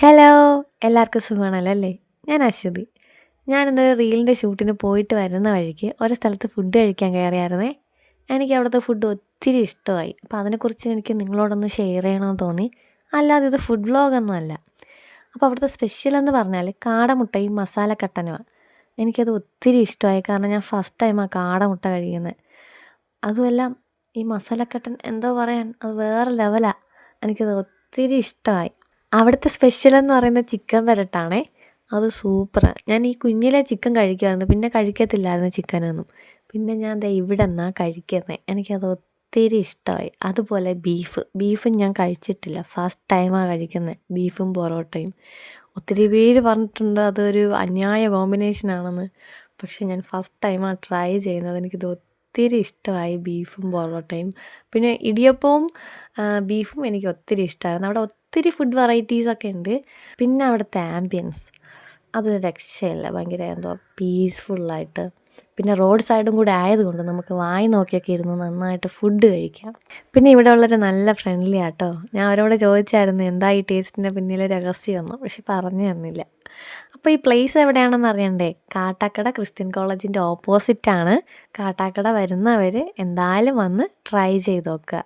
Hello! എല്ലാവർക്കും സുഖമാണല്ലോ അല്ലേ? ഞാൻ അശ്വതി. ഞാനിന്ന് റീലിൻ്റെ ഷൂട്ടിന് പോയിട്ട് വരുന്ന വഴിക്ക് ഒരു സ്ഥലത്ത് ഫുഡ് കഴിക്കാൻ കയറിയായിരുന്നേ. എനിക്ക് അവിടുത്തെ ഫുഡ് ഒത്തിരി ഇഷ്ടമായി. അപ്പോൾ അതിനെക്കുറിച്ച് എനിക്ക് നിങ്ങളോടൊന്ന് ഷെയർ ചെയ്യണമെന്ന് തോന്നി. അല്ലാതെ ഇത് ഫുഡ് വ്ളോഗൊന്നുമല്ല. അപ്പോൾ അവിടുത്തെ സ്പെഷ്യൽ എന്ന് പറഞ്ഞാൽ കാടമുട്ടയും മസാലക്കട്ടനുമാണ്. എനിക്കത് ഒത്തിരി ഇഷ്ടമായി. കാരണം ഞാൻ ഫസ്റ്റ് ടൈമാണ് കാടമുട്ട കഴിക്കുന്നത്. അതുമല്ല ഈ മസാലക്കട്ടൻ എന്തോ പറയാൻ അത് വേറെ ലെവലാണ്. എനിക്കത് ഒത്തിരി ഇഷ്ടമായി. അവിടുത്തെ സ്പെഷ്യലെന്ന് പറയുന്നത് ചിക്കൻ വരട്ടാണേ. അത് സൂപ്പറാണ്. ഞാൻ ഈ കുഞ്ഞിലെ ചിക്കൻ കഴിക്കുമായിരുന്നു. പിന്നെ കഴിക്കത്തില്ലായിരുന്നു ചിക്കനൊന്നും. പിന്നെ ഞാൻ ദേ ഇവിടെ നിന്നാണ് കഴിക്കുന്നത്. എനിക്കത് ഒത്തിരി ഇഷ്ടമായി. അതുപോലെ ബീഫും ഞാൻ കഴിച്ചിട്ടില്ല. ഫസ്റ്റ് ടൈമാണ് കഴിക്കുന്നത് ബീഫും പൊറോട്ടയും. ഒത്തിരി പേര് പറഞ്ഞിട്ടുണ്ട് അതൊരു അന്യായ കോമ്പിനേഷനാണെന്ന്. പക്ഷെ ഞാൻ ഫസ്റ്റ് ടൈമാണ് ട്രൈ ചെയ്യുന്നത്. എനിക്കിത് ഒത്തിരി ഇഷ്ടമായി ബീഫും പൊറോട്ടയും. പിന്നെ ഇടിയപ്പവും ബീഫും എനിക്ക് ഒത്തിരി ഇഷ്ടമായിരുന്നു. അവിടെ ഒത്തിരി ഫുഡ് വെറൈറ്റീസൊക്കെ ഉണ്ട്. പിന്നെ അവിടുത്തെ ആംബിയൻസ് അതൊരു രക്ഷയില്ല. ഭയങ്കര എന്തോ പീസ്ഫുള്ളായിട്ട്. പിന്നെ റോഡ് സൈഡും കൂടെ ആയതുകൊണ്ട് നമുക്ക് വായി നോക്കിയൊക്കെ ഇരുന്ന് നന്നായിട്ട് ഫുഡ് കഴിക്കാം. പിന്നെ ഇവിടെ ഉള്ളവർ നല്ല ഫ്രണ്ട്ലി ആട്ടോ. ഞാൻ അവരോട് ചോദിച്ചായിരുന്നു എന്താ ഈ ടേസ്റ്റിൻ്റെ പിന്നിലെ രഹസ്യമെന്ന്. പക്ഷെ പറഞ്ഞു തന്നില്ല. അപ്പോൾ ഈ പ്ലേസ് എവിടെയാണെന്ന് അറിയണ്ടേ? കാട്ടാക്കട ക്രിസ്ത്യൻ കോളേജിൻ്റെ ഓപ്പോസിറ്റാണ്. കാട്ടാക്കട വരുന്നവർ എന്തായാലും വന്ന് ട്രൈ ചെയ്ത് നോക്കുക.